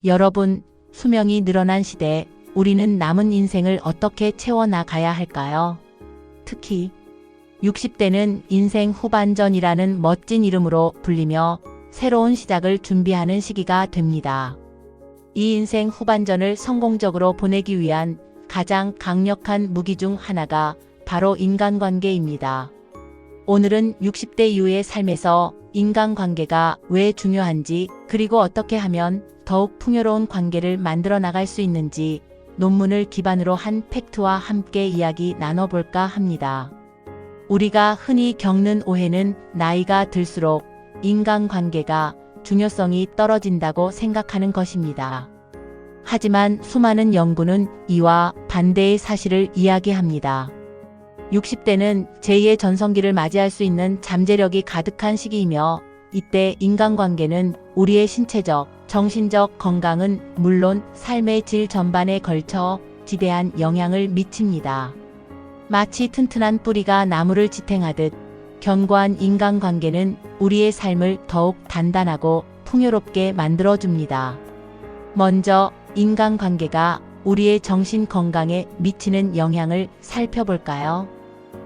여러분, 수명이 늘어난 시대, 우리는 남은 인생을 어떻게 채워나가야 할까요? 특히 60대는 인생 후반전이라는 멋진 이름으로 불리며 새로운 시작을 준비하는 시기가 됩니다. 이 인생 후반전을 성공적으로 보내기 위한 가장 강력한 무기 중 하나가 바로 인간관계입니다. 오늘은 60대 이후의 삶에서 인간관계가 왜 중요한지, 그리고 어떻게 하면 더욱 풍요로운 관계를 만들어 나갈 수 있는지 논문을 기반으로 한 팩트와 함께 이야기 나눠볼까 합니다. 우리가 흔히 겪는 오해는 나이가 들수록 인간관계가 중요성이 떨어진다고 생각하는 것입니다. 하지만 수많은 연구는 이와 반대의 사실을 이야기합니다. 60대는 제2의 전성기를 맞이할 수 있는 잠재력이 가득한 시기이며, 이때 인간관계는 우리의 신체적, 정신적 건강은 물론 삶의 질 전반에 걸쳐 지대한 영향을 미칩니다. 마치 튼튼한 뿌리가 나무를 지탱하듯 견고한 인간관계는 우리의 삶을 더욱 단단하고 풍요롭게 만들어줍니다. 먼저 인간관계가 우리의 정신 건강에 미치는 영향을 살펴볼까요?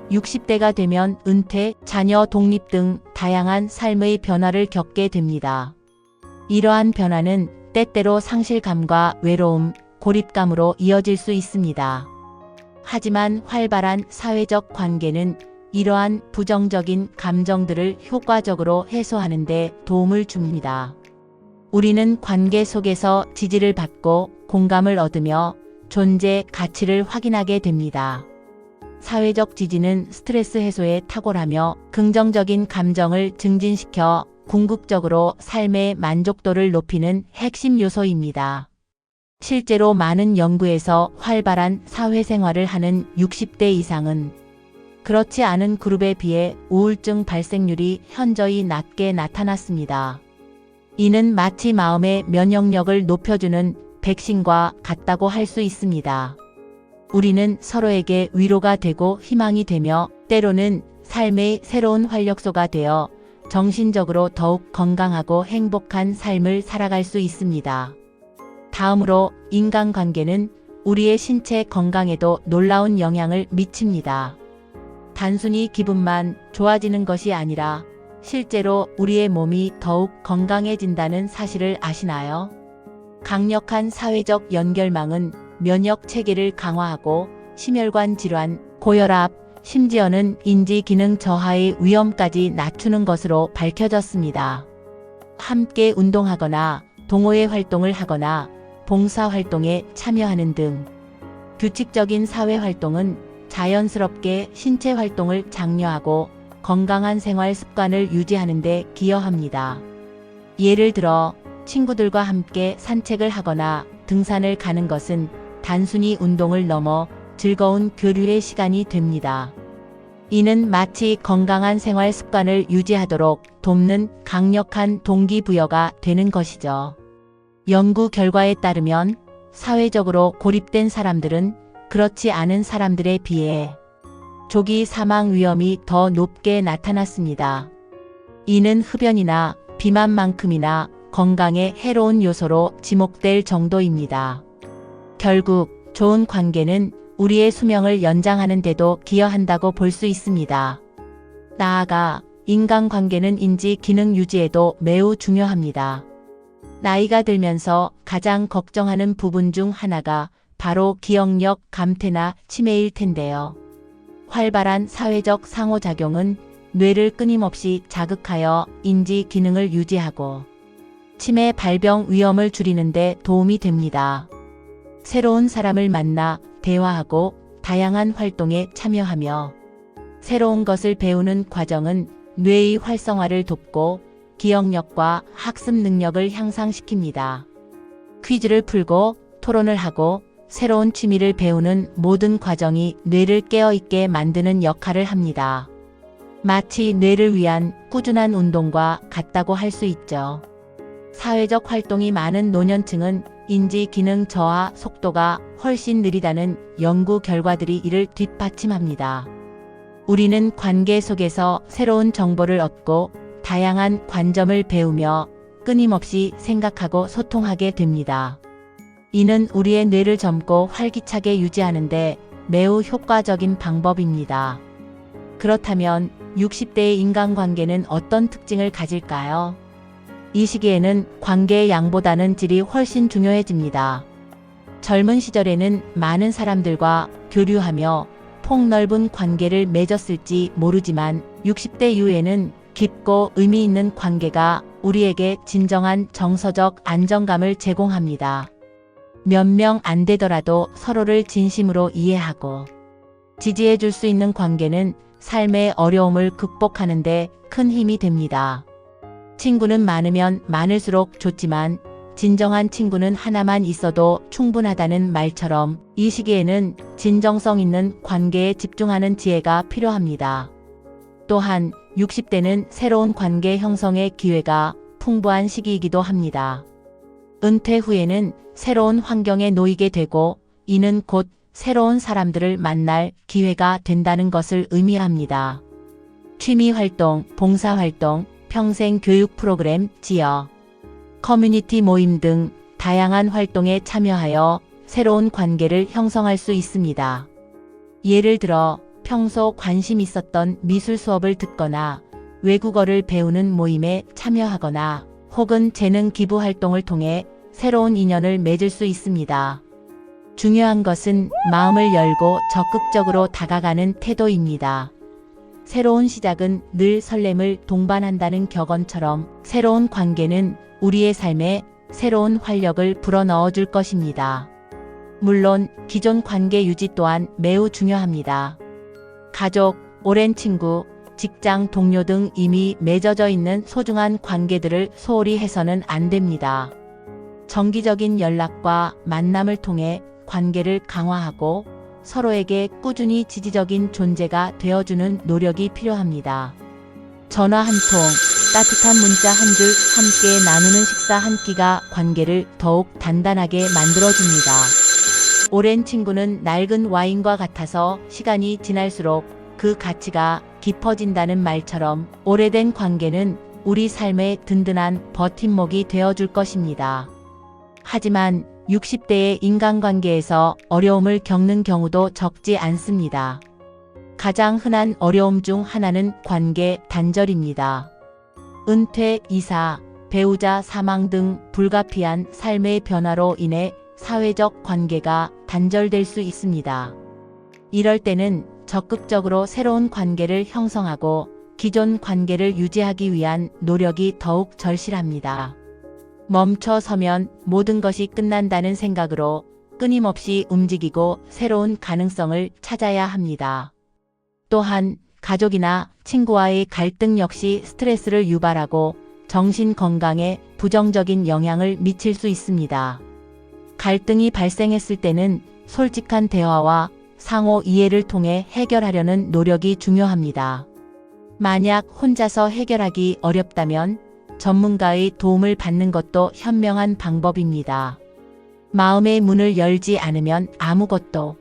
60대가 되면 은퇴, 자녀 독립 등 다양한 삶의 변화를 겪게 됩니다. 이러한 변화는 때때로 상실감과 외로움, 고립감으로 이어질 수 있습니다. 하지만 활발한 사회적 관계는 이러한 부정적인 감정들을 효과적으로 해소하는 데 도움을 줍니다. 우리는 관계 속에서 지지를 받고 공감을 얻으며 존재 가치를 확인하게 됩니다. 사회적 지지는 스트레스 해소에 탁월하며 긍정적인 감정을 증진시켜 궁극적으로 삶의 만족도를 높이는 핵심 요소입니다. 실제로 많은 연구에서 활발한 사회생활을 하는 60대 이상은 그렇지 않은 그룹에 비해 우울증 발생률이 현저히 낮게 나타났습니다. 이는 마치 마음의 면역력을 높여주는 백신과 같다고 할 수 있습니다. 우리는 서로에게 위로가 되고 희망이 되며 때로는 삶의 새로운 활력소가 되어 정신적으로 더욱 건강하고 행복한 삶을 살아갈 수 있습니다. 다음으로 인간관계는 우리의 신체 건강에도 놀라운 영향을 미칩니다. 단순히 기분만 좋아지는 것이 아니라 실제로 우리의 몸이 더욱 건강해진다는 사실을 아시나요? 강력한 사회적 연결망은 면역 체계를 강화하고 심혈관 질환, 고혈압, 심지어는 인지 기능 저하의 위험까지 낮추는 것으로 밝혀졌습니다. 함께 운동하거나 동호회 활동을 하거나 봉사활동에 참여하는 등 규칙적인 사회활동은 자연스럽게 신체 활동을 장려하고 건강한 생활 습관을 유지하는 데 기여합니다. 예를 들어 친구들과 함께 산책을 하거나 등산을 가는 것은 단순히 운동을 넘어 즐거운 교류의 시간이 됩니다. 이는 마치 건강한 생활 습관을 유지하도록 돕는 강력한 동기부여가 되는 것이죠. 연구 결과에 따르면 사회적으로 고립된 사람들은 그렇지 않은 사람들에 비해 조기 사망 위험이 더 높게 나타났습니다. 이는 흡연이나 비만만큼이나 건강에 해로운 요소로 지목될 정도입니다. 결국 좋은 관계는 우리의 수명을 연장하는 데도 기여한다고 볼 수 있습니다. 나아가 인간관계는 인지 기능 유지에도 매우 중요합니다. 나이가 들면서 가장 걱정하는 부분 중 하나가 바로 기억력 감퇴나 치매일 텐데요. 활발한 사회적 상호작용은 뇌를 끊임없이 자극하여 인지 기능을 유지하고 치매 발병 위험을 줄이는 데 도움이 됩니다. 새로운 사람을 만나 대화하고 다양한 활동에 참여하며 새로운 것을 배우는 과정은 뇌의 활성화를 돕고 기억력과 학습 능력을 향상시킵니다. 퀴즈를 풀고 토론을 하고 새로운 취미를 배우는 모든 과정이 뇌를 깨어있게 만드는 역할을 합니다. 마치 뇌를 위한 꾸준한 운동과 같다고 할 수 있죠. 사회적 활동이 많은 노년층은 인지 기능 저하 속도가 훨씬 느리다는 연구 결과들이 이를 뒷받침합니다. 우리는 관계 속에서 새로운 정보를 얻고 다양한 관점을 배우며 끊임없이 생각하고 소통하게 됩니다. 이는 우리의 뇌를 젊고 활기차게 유지하는데 매우 효과적인 방법입니다. 그렇다면 60대의 인간관계는 어떤 특징을 가질까요? 이 시기에는 관계의 양보다는 질이 훨씬 중요해집니다. 젊은 시절에는 많은 사람들과 교류하며 폭넓은 관계를 맺었을지 모르지만 60대 이후에는 깊고 의미 있는 관계가 우리에게 진정한 정서적 안정감을 제공합니다. 몇 명 안 되더라도 서로를 진심으로 이해하고 지지해 줄 수 있는 관계는 삶의 어려움을 극복하는 데 큰 힘이 됩니다. 친구는 많으면 많을수록 좋지만 진정한 친구는 하나만 있어도 충분하다는 말처럼 이 시기에는 진정성 있는 관계에 집중하는 지혜가 필요합니다. 또한 60대는 새로운 관계 형성의 기회가 풍부한 시기이기도 합니다. 은퇴 후에는 새로운 환경에 놓이게 되고 이는 곧 새로운 사람들을 만날 기회가 된다는 것을 의미합니다. 취미활동, 봉사활동, 평생 교육 프로그램, 지역, 커뮤니티 모임 등 다양한 활동에 참여하여 새로운 관계를 형성할 수 있습니다. 예를 들어 평소 관심 있었던 미술 수업을 듣거나 외국어를 배우는 모임에 참여하거나 혹은 재능 기부 활동을 통해 새로운 인연을 맺을 수 있습니다. 중요한 것은 마음을 열고 적극적으로 다가가는 태도입니다. 새로운 시작은 늘 설렘을 동반한다는 격언처럼 새로운 관계는 우리의 삶에 새로운 활력을 불어넣어 줄 것입니다. 물론 기존 관계 유지 또한 매우 중요합니다. 가족, 오랜 친구, 직장 동료 등 이미 맺어져 있는 소중한 관계들을 소홀히 해서는 안 됩니다. 정기적인 연락과 만남을 통해 관계를 강화하고 서로에게 꾸준히 지지적인 존재가 되어주는 노력이 필요합니다. 전화 한 통, 따뜻한 문자 한 줄, 함께 나누는 식사 한 끼가 관계를 더욱 단단하게 만들어줍니다. 오랜 친구는 낡은 와인과 같아서 시간이 지날수록 그 가치가 깊어진다는 말처럼 오래된 관계는 우리 삶의 든든한 버팀목이 되어줄 것입니다. 하지만 60대의 인간관계에서 어려움을 겪는 경우도 적지 않습니다. 가장 흔한 어려움 중 하나는 관계 단절입니다. 은퇴, 이사, 배우자 사망 등 불가피한 삶의 변화로 인해 사회적 관계가 단절될 수 있습니다. 이럴 때는 적극적으로 새로운 관계를 형성하고 기존 관계를 유지하기 위한 노력이 더욱 절실합니다. 멈춰서면 모든 것이 끝난다는 생각으로 끊임없이 움직이고 새로운 가능성을 찾아야 합니다. 또한 가족이나 친구와의 갈등 역시 스트레스를 유발하고 정신 건강에 부정적인 영향을 미칠 수 있습니다. 갈등이 발생했을 때는 솔직한 대화와 상호 이해를 통해 해결하려는 노력이 중요합니다. 만약 혼자서 해결하기 어렵다면 전문가의 도움을 받는 것도 현명한 방법입니다. 마음의 문을 열지 않으면 아무것도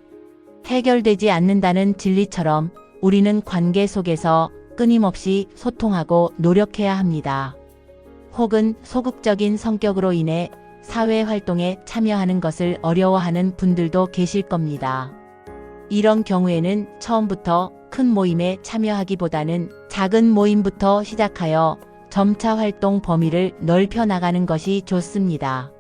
해결되지 않는다는 진리처럼 우리는 관계 속에서 끊임없이 소통하고 노력해야 합니다. 혹은 소극적인 성격으로 인해 사회 활동에 참여하는 것을 어려워하는 분들도 계실 겁니다. 이런 경우에는 처음부터 큰 모임에 참여하기보다는 작은 모임부터 시작하여 점차 활동 범위를 넓혀 나가는 것이 좋습니다.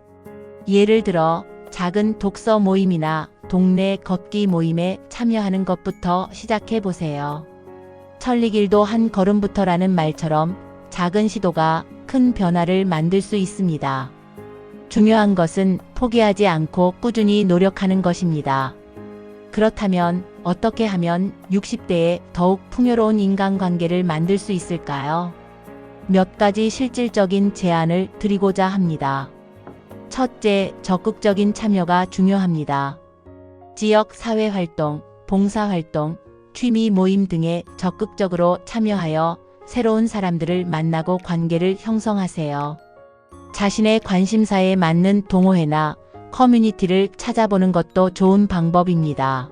예를 들어 작은 독서 모임이나 동네 걷기 모임에 참여하는 것부터 시작해 보세요. 천리길도 한 걸음부터라는 말처럼 작은 시도가 큰 변화를 만들 수 있습니다. 중요한 것은 포기하지 않고 꾸준히 노력하는 것입니다. 그렇다면 어떻게 하면 60대에 더욱 풍요로운 인간관계를 만들 수 있을까요? 몇 가지 실질적인 제안을 드리고자 합니다. 첫째, 적극적인 참여가 중요합니다. 지역 사회활동, 봉사활동, 취미 모임 등에 적극적으로 참여하여 새로운 사람들을 만나고 관계를 형성하세요. 자신의 관심사에 맞는 동호회나 커뮤니티를 찾아보는 것도 좋은 방법입니다.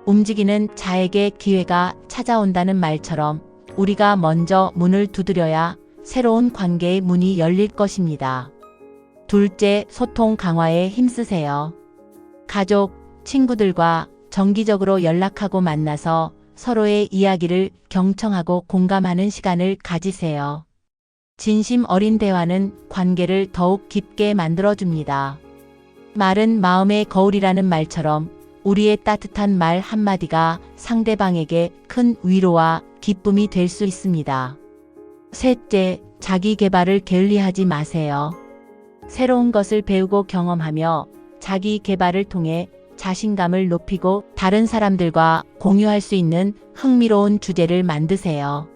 움직이는 자에게 기회가 찾아온다는 말처럼 우리가 먼저 문을 두드려야 새로운 관계의 문이 열릴 것입니다. 둘째, 소통 강화에 힘쓰세요. 가족, 친구들과 정기적으로 연락하고 만나서 서로의 이야기를 경청하고 공감하는 시간을 가지세요. 진심 어린 대화는 관계를 더욱 깊게 만들어줍니다. 말은 마음의 거울이라는 말처럼 우리의 따뜻한 말 한마디가 상대방에게 큰 위로와 기쁨이 될 수 있습니다. 셋째, 자기 개발을 게을리하지 마세요. 새로운 것을 배우고 경험하며 자기 개발을 통해 자신감을 높이고 다른 사람들과 공유할 수 있는 흥미로운 주제를 만드세요.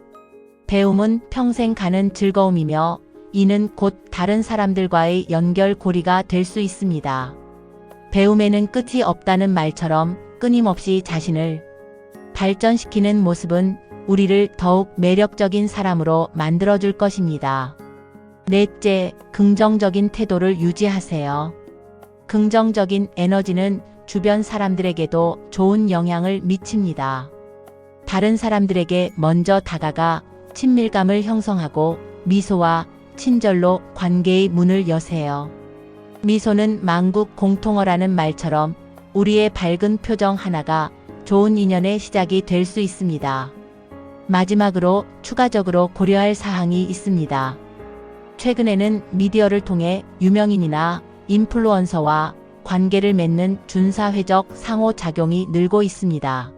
배움은 평생 가는 즐거움이며 이는 곧 다른 사람들과의 연결고리가 될 수 있습니다. 배움에는 끝이 없다는 말처럼 끊임없이 자신을 발전시키는 모습은 우리를 더욱 매력적인 사람으로 만들어줄 것입니다. 넷째, 긍정적인 태도를 유지하세요. 긍정적인 에너지는 주변 사람들에게도 좋은 영향을 미칩니다. 다른 사람들에게 먼저 다가가 친밀감을 형성하고 미소와 친절로 관계의 문을 여세요. 미소는 만국 공통어라는 말처럼 우리의 밝은 표정 하나가 좋은 인연의 시작이 될 수 있습니다. 마지막으로 추가적으로 고려할 사항이 있습니다. 최근에는 미디어를 통해 유명인이나 인플루언서와 관계를 맺는 준사회적 상호작용이 늘고 있습니다.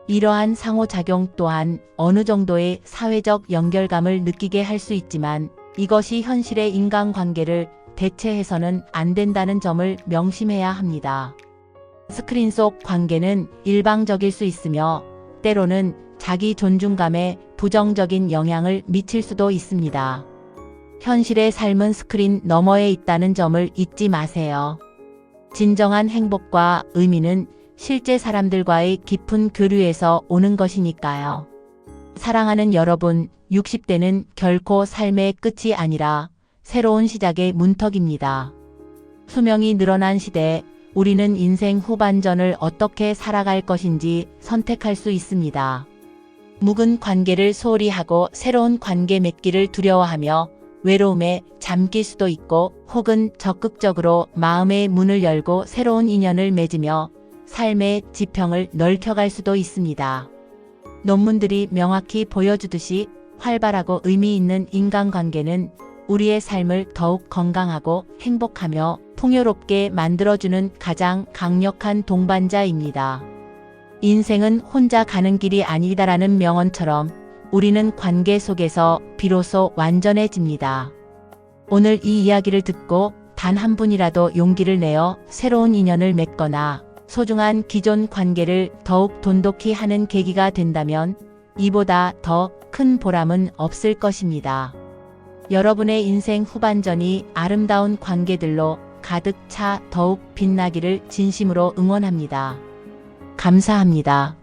이러한 상호작용 또한 어느 정도의 사회적 연결감을 느끼게 할 수 있지만 이것이 현실의 인간관계를 대체해서는 안 된다는 점을 명심해야 합니다. 스크린 속 관계는 일방적일 수 있으며 때로는 자기 존중감에 부정적인 영향을 미칠 수도 있습니다. 현실의 삶은 스크린 너머에 있다는 점을 잊지 마세요. 진정한 행복과 의미는 실제 사람들과의 깊은 교류에서 오는 것이니까요. 사랑하는 여러분, 60대는 결코 삶의 끝이 아니라 새로운 시작의 문턱입니다. 수명이 늘어난 시대에 우리는 인생 후반전을 어떻게 살아갈 것인지 선택할 수 있습니다. 묵은 관계를 소홀히 하고 새로운 관계 맺기를 두려워하며 외로움에 잠길 수도 있고 혹은 적극적으로 마음의 문을 열고 새로운 인연을 맺으며 삶의 지평을 넓혀갈 수도 있습니다. 논문들이 명확히 보여주듯이 활발하고 의미 있는 인간관계는 우리의 삶을 더욱 건강하고 행복하며 풍요롭게 만들어주는 가장 강력한 동반자입니다. 인생은 혼자 가는 길이 아니다라는 명언처럼 우리는 관계 속에서 비로소 완전해집니다. 오늘 이 이야기를 듣고 단 한 분이라도 용기를 내어 새로운 인연을 맺거나 소중한 기존 관계를 더욱 돈독히 하는 계기가 된다면 이보다 더 큰 보람은 없을 것입니다. 여러분의 인생 후반전이 아름다운 관계들로 가득 차 더욱 빛나기를 진심으로 응원합니다. 감사합니다.